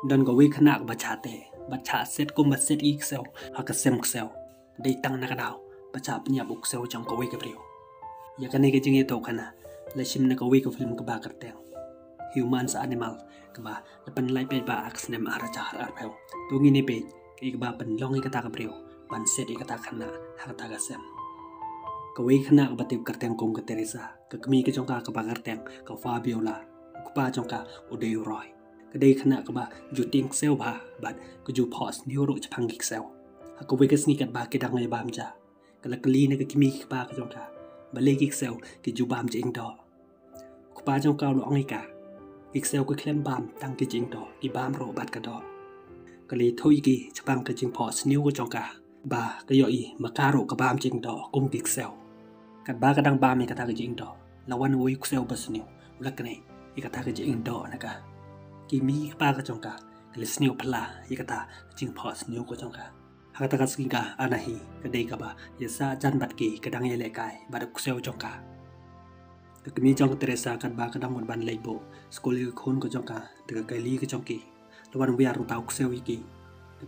dan ko wi khana bacha set ko maset ik sel haka sem sel dei tang na kadau bacha pnya buk sel jang ko wi ka brio ya kane ke jingi to kana la shim na ko wi ko film ka ba karteng humans animal ka ba la pan lai pe ba aks nem ara cha ar pheu tu ngi ne pe ki ka ba pan long ka ta ka brio pan set ka ta khana haka ta ka sem ko wi khana ka batiu karteng kom ka teresa ka kmi ka jong ka ba karteng ka fabiola ku pa jong ka odeu roi cái đây khana ka ba ju ting sel ba bat ko ju pause neuro chapang gik sel ha ko we ka sni kat ba ke dang ngai bam ja ka la kli ne ka kimi ba ka jong ka ba le gik sel ki ju bam je ing do ku pa jong ka lo ngai ka gik sel ko klem bam tang ki jing do ki bam ro bat ka do ka le thoi ki chapang ka jing pause new ko jong ka ba ka yo i ma ka ro ka bam jing do kum gik sel kat ba ka dang bam ni ka ta ka jing do la wan wo ku sel bas new la ka nei i ka ta ka jing do na ka ki mi pa ka jong ka le snio pla i ka ta jing pause new ko jong ka ha ta ka skin ka anahi ka dei ka ba ya sa jan bat ki ka dang ye le kai ba da ku sel jong ka ka mi jong teresa kan ba ka dang mon ban lei bo school ki khon ko jong ka de ka li ka jong ki lawan wi aru ta ku sel wi ki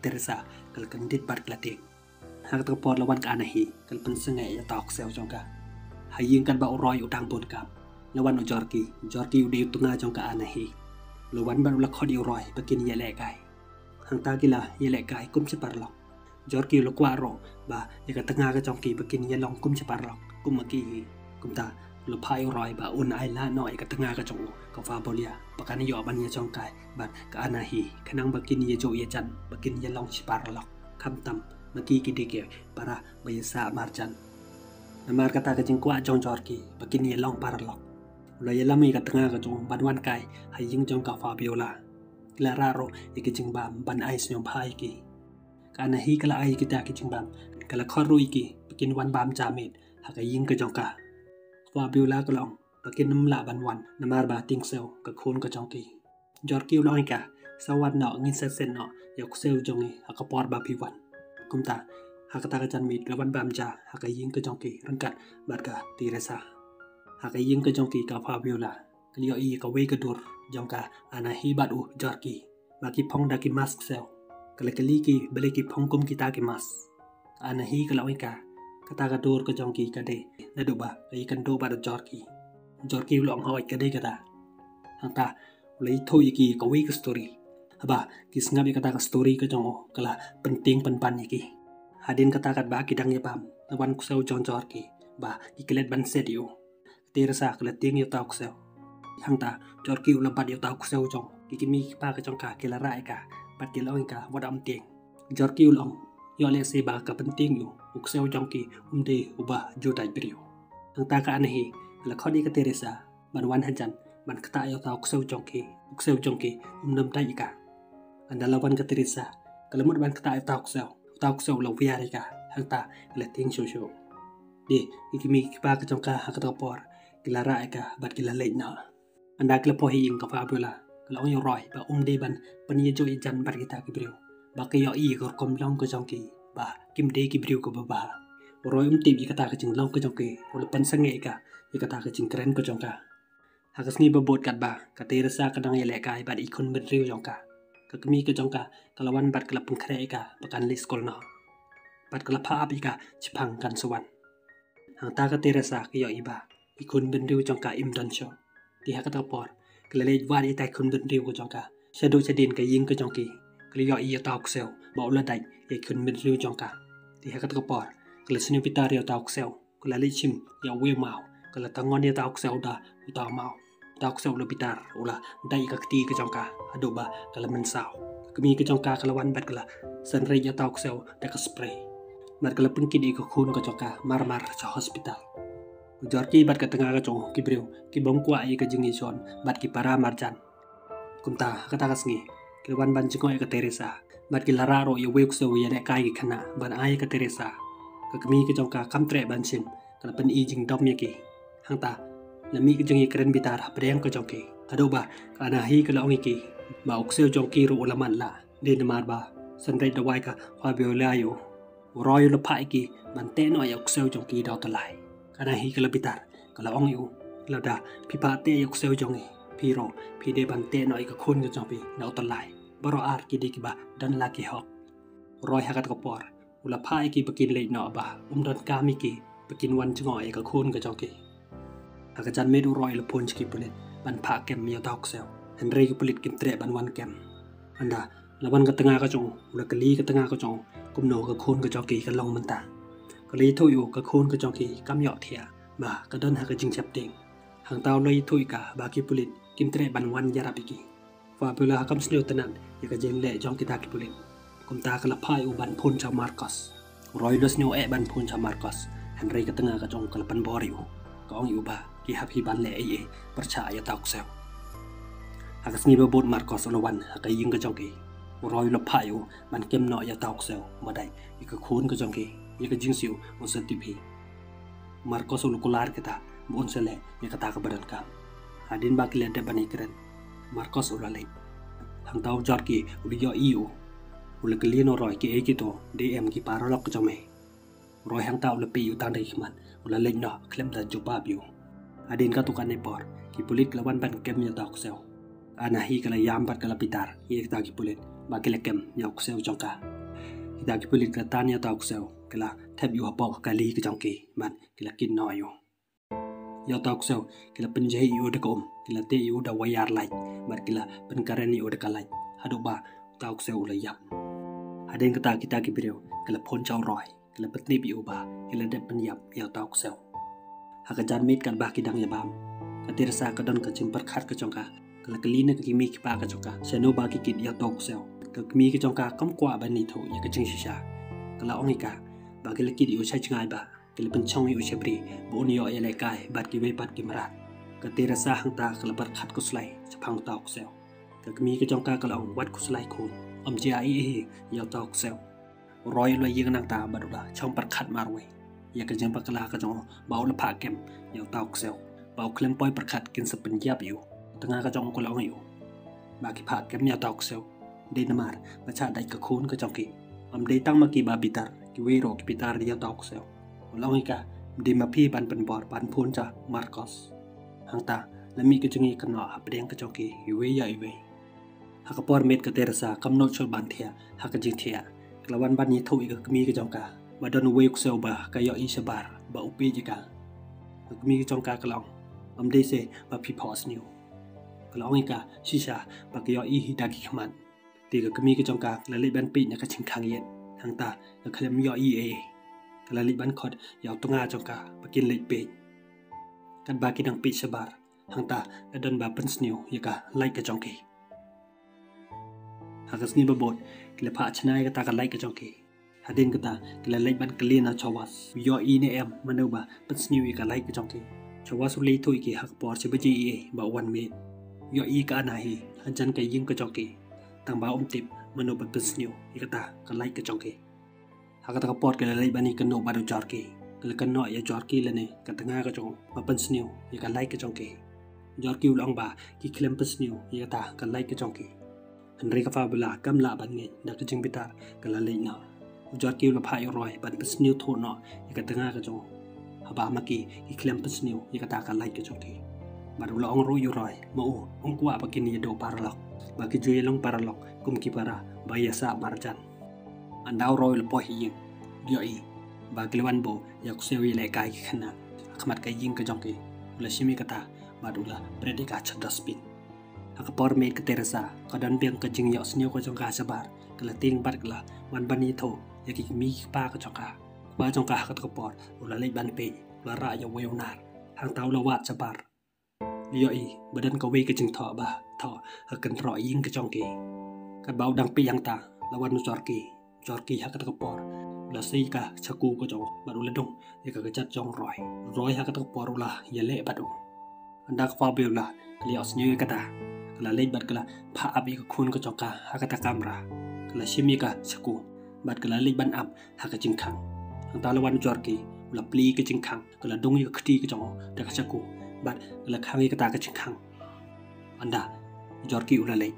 teresa kal kan dit bat la te ha ta por lawan ka anahi kal pen sengai ya ta ku sel jong ka ha yin kan ba roi u dang bon ka lawan u jorki u de tu nga jong ka anahi lawan ban la khodi roi bakin ye le kai hang ta kila ye le kai kum che par lo jorki lo kwa ro ba ye ka tanga ka jong ki bakin ye long kum che par lo kum ma ki kum ta lo phai roi ba un ai la noi ka tanga ka jong ka fa bolia bakan yo ban ye jong kai ban ka anahi khanang bakin ye jo ye chan bakin ye long che par lo kham tam ma ki de ke para ba ye sa mar chan namar kata ka jing kwa jong jorki bakin ye long par lo lo ye lami ka tanga ka jong ban wan kai hai ying jong ka fabiola la raro e ki jing bam ban ai snyo phai ki kana hi kala ai ki ta ki jing bam kala khorui ki bikin wan bam jamet ha ka ying ka jong ka fabiola ka long bikin num la ban wan namar ba ting sel ka khon ka jong ki jor ki lo ka sawan no ngin se sen no yok sel jong ni ha ka por ba pi wan kum ta ha ka ta ka jan mit la wan bam ja ha ka ying ka jong ki rang kat bat ka tiresa ha ka ying ka jong ki ka fabiola ka liyo i ka we ka dur jong ka ana hi bat u jorki ba ki phong da ki mask sel ka le ka li ki bele ki phong kum ki ta ki mas ana hi ka lawi ka ta ka dur ka jong ki ka de na du ba ka i kan do ba do jorki lo ang hoi ka de ka ta hang ta le thoi ki ka we ka story ba ki snga bi ka ta ka story ka jong o kala penting pan ni ki hadin ka ta ka ba ki dang ye pam na wan ku sel jong jorki ba ki kelet ban set yu teresa kala ting yo ta ku sel hang ta jorki u la bat yo ta ku sel jong ki mi pa ka jong ka ki la rai ka bat ki loi ka wat am ting jorki u long yo le se ba ka penting yu ku sel jong ki de u ba jo tai brio hang ta ka anahi la khodi ka teresa ban wan han ban ka ta yo ta ku sel jong ki nam tai ka anda la wan ka teresa kala mut ban ka ta yo ta ku sel lo via ka hang ta la ting sho di ki mi pa ka jong ka ha ka ta por kila rai ka bat kila le na anda kila po hi ing ka fa bula kala ong yo roi ba de ban pan ye jo i jan bar kita ki brio ba ka yo i ko kom long ko jong ki ba kim de ki brio ko ba roi ti bi ka ta ka jing long ko jong ki ol pan sange ka i ka ta ka jing kren ko jong ka ha ka sni ba bot kat ba ka te rasa ka dang ye le kai ba i kun ben rio jong ka mi ka jong ka kala wan bat kala pun kre ka ba kan lis kol na bat kala pa bi ka chipang kan suwan hang ta ka te rasa ka yo i ba i kun ben riu jong ka im dan show ti ha ka ta por kala le wa i tai kun ben riu ko jong ka shadow chadin ka ying ka jong ki kala yo i ta ku sel ba la dai e kun ben riu jong ka ti ha ka ta por kala sni pitar yo ta ku sel kala le chim ya we mau kala ta ngon ya ta ku sel da u ta mau ta ku sel lo pitar ula dai ka ti ka jong ka adu ba kala men sao mi ka jong ka kala wan bat kala san re ya ta ku sel da ka spray mar kala pun ki di ka khun ka jong ka mar cha hospital jorki bat ka tengah ka jong ki brio ki bong kwa ai ka jingi son bat ki para marjan kumta ka ta ka sngi ki wan ban jingo ka teresa bat ki lara ro ye wek so ye ne kai ki khana ban ai ka teresa ka mi ka jong ka kam tre ban sim kala pen i jing dom ye ki hang ta la mi ka jingi kren bitar preng ka jong ki ado ba ka na hi ka la ong ki ba ok sel jong ki ro la man la de na mar ba san re da wai ka fa bio la yo roi lo pai ki ban te no ok sel jong ki da ta lai kana hi kala pitar kala ong yu lada pi pa te yok sel jong pi ro pi de ban te no i ka khon ka jong pi na ta lai baro ar ki dik ba dan laki hok roi hakat kapor ula phai ki bakin le no ba don kami ki bakin wan chngoi ka khun ka joki hakajan medu roi le pon ki pulit ban pha kem mi dok sel henry ki pulit kim tre ban wan kem anda laban ka tengah ka jong ula kali ka tengah ka jong kum no ka khun ka joki ka long man ta kali thu yu ka khun ka joki kam yo thia ba ka don ha ka jing chap ting hang tau loi thui ka ba ki pulit kim tre ban wan yara piki fa pula kam sneu tanan ya ka jeng le jong kita ki pulit kum ta ka la phai u ban phun cha Marcos roi dos sneu e ban phun cha Marcos henry ka tengah ka jong ka pan boriu ka ong yu ba ki happy ban le e percaya tak sel hakas ni bot Marcos olawan ka ying ka jong ki roi la phai u ban kem no ya tak sel badai ka khun ka jong ki ya ka jing siu on sa tv Marcos ulukular kita bon sele ya kata ka badan ka adin ba ki lente bani keren Marcos ulale hang tau jor ki uli yo iu uli kelino roi ki e ki to dm ki paralok ka jome roi hang tau le pi u tang dai khman ula le no klem da jupa biu adin ka tukan ne por ki pulit lawan ban kem ya dok sel ana hi kala yam bat kala pitar ye ta ki pulit ba ki le kem ya ok sel jong ka kita ki pulit ka tan ya dok sel kala thep yu hapo ka li ka jong ki ban kila kin no yu ya tak sel kila penjai yu de kom kila te yu da wayar lai bar kila penkaran yu de kalai hadu ba tak sel la yap aden kata kita ki brio kila phon chau roi kila patni bi u ba kila de pen yap ya tak sel hakajan mit kan ba ki dang ya bam katir sa ka don ka chim par khat ka chong ka kila kali na ki mi ki pa ka chong ka seno ba ki kit ya tak sel ka mi ki chong ka kam kwa ba ni tho ya ka ching shisha kala ongi ka ba kila kit yu chai chngai ba kila penchong yu chebri bo ni yo ya le kai bat ki we bat ki marat ka tira sa hang ta kala bar khat ko slai chapang ta ok sel ka mi ka jong ka kala ong wat ko slai khun om ji ai ya ta ok sel roi lo yeng nang ta ba da chong par khat mar we ya ka jeng pa kala ka jong ba ul pha kem ya ta ok sel ba klem poi par khat kin sa pen yap yu tanga ka jong ko la ong yu ba ki pha kem ya ta ok sel de na mar ba cha dai ka khun ka jong ki am de tang ma ki ba bitar ki we ro ki bitar ya ta ok sel long ka di ma phi ban pen bor ban phun cha Marcos hang ta la mi ke chingi kan no apdeng ka choki iwe ya iwe ha ka por met ka terasa kam no chol ban thia ha ka jing thia klawan ban ni thui ka mi ka jong ka ba don we ku sel ba ka yo i sabar ba upi ji ka mi ka jong ka klong am de se ba phi pos niu klong ka shisha ba ka yo i hi da ki khman ti ka mi ka jong ka la le ban pi na ka ching khang yen hang ta ka khlem yo i e kala li ban khot yaw tunga jongka pakin lei pe kan ba ki dang pi sabar hang ta la don ba pen sniu yaka like ka jongki hagas ni babot kila pha chnai ka ta ka like ka jongki hadin ka ta kila lei ban klina chawas yo i ne em manu ba pen sniu yaka like ka jongki chawas li thui ki hak por che baji e ba wan me yo i ka na hi hanjan ka ying ka jongki tang ba tip manu ba pen sniu yaka ta ka like ka jongki hakata ka pot kala lei bani kan no baru jorki kala kan no ya jorki lene ka tanga ka jong papan sniu ya ka like ka jongki jorki ulong ba ki klem pas sniu ya ta ka like ka jongki henry ka fa bula kam la ban nge da ka jing bitar kala lei na jorki ula phai roi ban pas sniu tho no ya ka tanga ka jong haba ma ki klem pas sniu ya ka ta ka like ka jongki baru la ong ru yu roi mo ong kwa pa ki ni do paralok ba ki ju long paralok kum ki para ba ya sa marjan andau roi le po hi yo i ba kliwan bo yak sewi le kai khana khmat kai ying ka jong ki la shimi kata ba dula predika chada spin ak por me ka terasa ka dan piang ka jing yo snyo ko jong ka sabar kala ting bat kala wan bani tho yaki mi pa ka jong ka ba jong ka ka ka por la le ban pe la ra ya we nar hang tau la wat sabar yo i badan ka we ka jing tho ba tho kan ro ying ka jong ki ka bau dang pi yang ta la wan nu jorki hakat ka por la sei ka chaku ko jong baru le dong ya ka chat jong roi hakat ka por la ya le badu anda ka fa be la klios nyu ka ta la le bat kala pha abi ka khun ko jong ka hakat ka kamra kala shimi ka chaku bat kala le ban am hakat jing khang ang ta la wan jorki la pli ka jing khang kala dong ya khti ka jong ta ka chaku bat la khang ka ta ka jing khang anda jorki ula le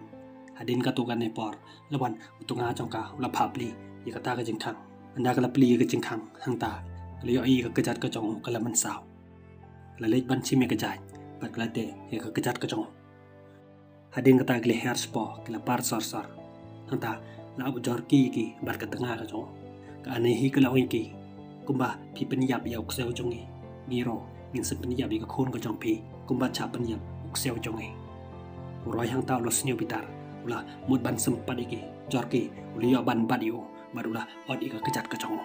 adin ka tukan ne por lawan utunga jongka la phapli ye ka ta ka jing khang anda ka la pli ka jing khang hang ta le yo i ka jat ka jong ka la man saw la le ban chi me ka jai bat la te ye ka jat ka jong adin ka ta ka le hair spa ka la par sar hanta la abu jorki ki bat ka tengah ka jong ka ane hi ka lawi ki kumba pi penyap ya uksel jong e ngiro ngin se penyap ka khon ka jong pi kumba cha penyap uksel jong e roi hang ta lo snyo bitar ula mut ban sempat iki jorki ulia ban badiu badula od ika kejat ka jong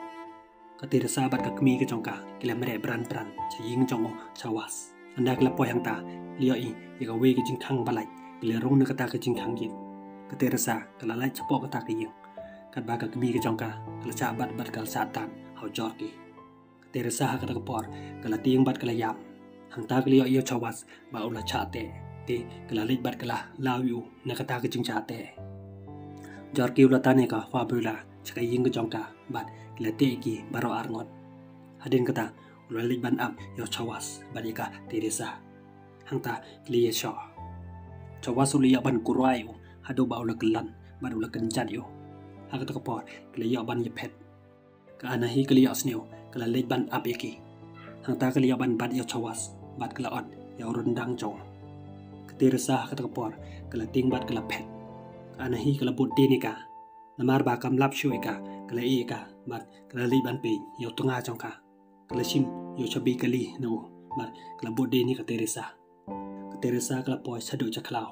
ka tira sabat ka kmi ka jong ka kila mere bran cha ying jong chawas anda kala poi hang ta lia i ka we ka jing khang balai kila rong na ka ta ka jing khang yin ka tira sa kala lai chapo ka ta ka ying kat ba ka kmi ka jong ka kala cha bat kal satan hau jorki ka tira sa ka ta ka por kala tiang bat kala yam hang ta klia i chawas ba ula cha te kala lit bat kala lawiu na ka ta ka jing cha te jorki ula ta ne ka fa bula chaka ying ka jong ka bat kila te ki baro arngot hadin kata ula lit ban up yo chawas badika teresa hangta klia sho chawas uli ban kurai hado ba ula kelan ba ula kenjat yo haka ka por klia ban yepet ka anahi klia sneu kala lit ban up yaki hangta klia ban bat yo chawas bat kala on yo rendang jong teresa haka ka por kala ting bat kala pet anahi kala bot denika namar ba kam lap shui ka kala e ka bat kala li ban pe yo tunga jong ka kala sim yo chabi kali no bat kala bode ni ka teresa kala poi sadu cha klau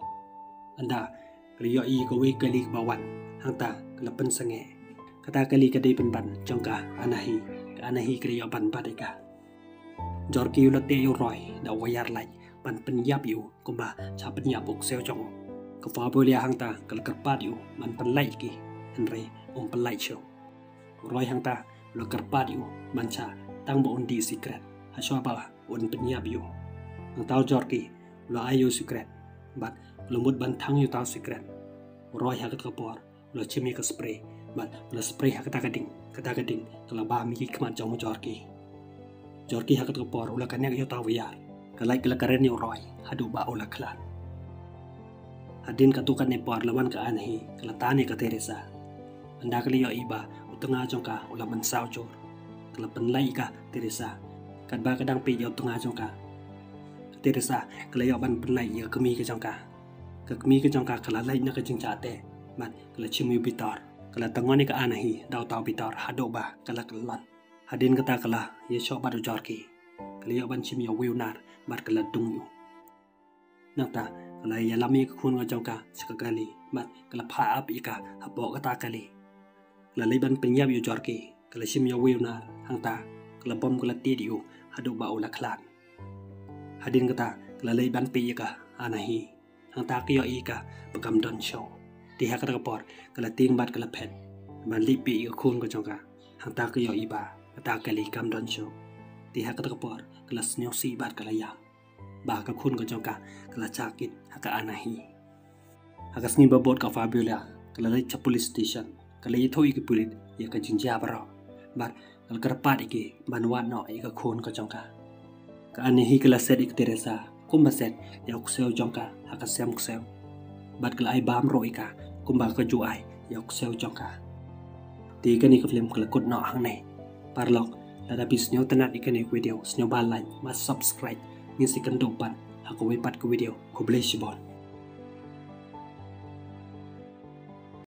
anda kala yo i ko we kali ba wan hangta kala pen sange kata kali ka dei pen ban jong ka anahi kala yo ban bat ka jorki yo te yo roi da wayar lai ban pen yap yo kumba cha pen yap ok sel jong ka fa bolia hangta kala kerpat yo man pen lai ki Henry pelai show. Roy hang ta lo kerpat yu manca tang bo undi secret. Haswa ba un penyap yu. Hang tau jorki lo ayo secret. Bat lo mut ban tang yu tau secret. Roy hang ka por lo chimi ka spray. Bat lo spray hang kata gading kala ba mi ki kmat jong jorki. Jorki hang ka por lo kanek yu tau wiar. Kalai kala karen yu Roy hadu ba ola klan. Hadin katukan ne por lawan ka anhi kala tani ka Teresa. Anda kali yo iba utunga jong ka ula mansau jor kala penlai ka Teresa kat ba kadang pi yo tunga jong ka Teresa kala yo ban penlai yo kemi ka jong ka kala lai na ka jing chate man kala chimu bitar kala tangoni ka anahi daw taw bitar hado ba kala kalan hadin kata kala ye sho ba do jorki kala yo ban chimu yo wiunar mat kala dung yo nata kala ya lami ka khun ga jong ka sakali mat kala pha ap ika hapo ka ta kali kala liban penyap yu jorki kala sim yo wiuna hangta kala bom kala tidiu hadu ba ula klan hadin kata kala liban pe ika anahi hangta kiyo ika bagam don show ti hakata kapor kala ting bat kala pet man lipi ika khun ko jongka hangta kiyo iba kata kali kam don show ti hakata kapor kala snyo si bat kala yam ba ka khun ko jongka kala chakit haka anahi haka sngi babot ka fabula kala lai cha police station kala i thoi ki pulit ya ka jinja baro bar kal karpat iki banwan no i ka khon ka jongka ka ani hi kala set ik Teresa kumba set ya uksel jongka haka sem uksel bat kala ai bam ro ika kumba ka ju ai ya uksel jongka ti ka ni ka film kala kut no hang nei parlok la bis nyo tanat ikani video snyo balai ma subscribe ni sikan dopan haka we pat ko video ko bless you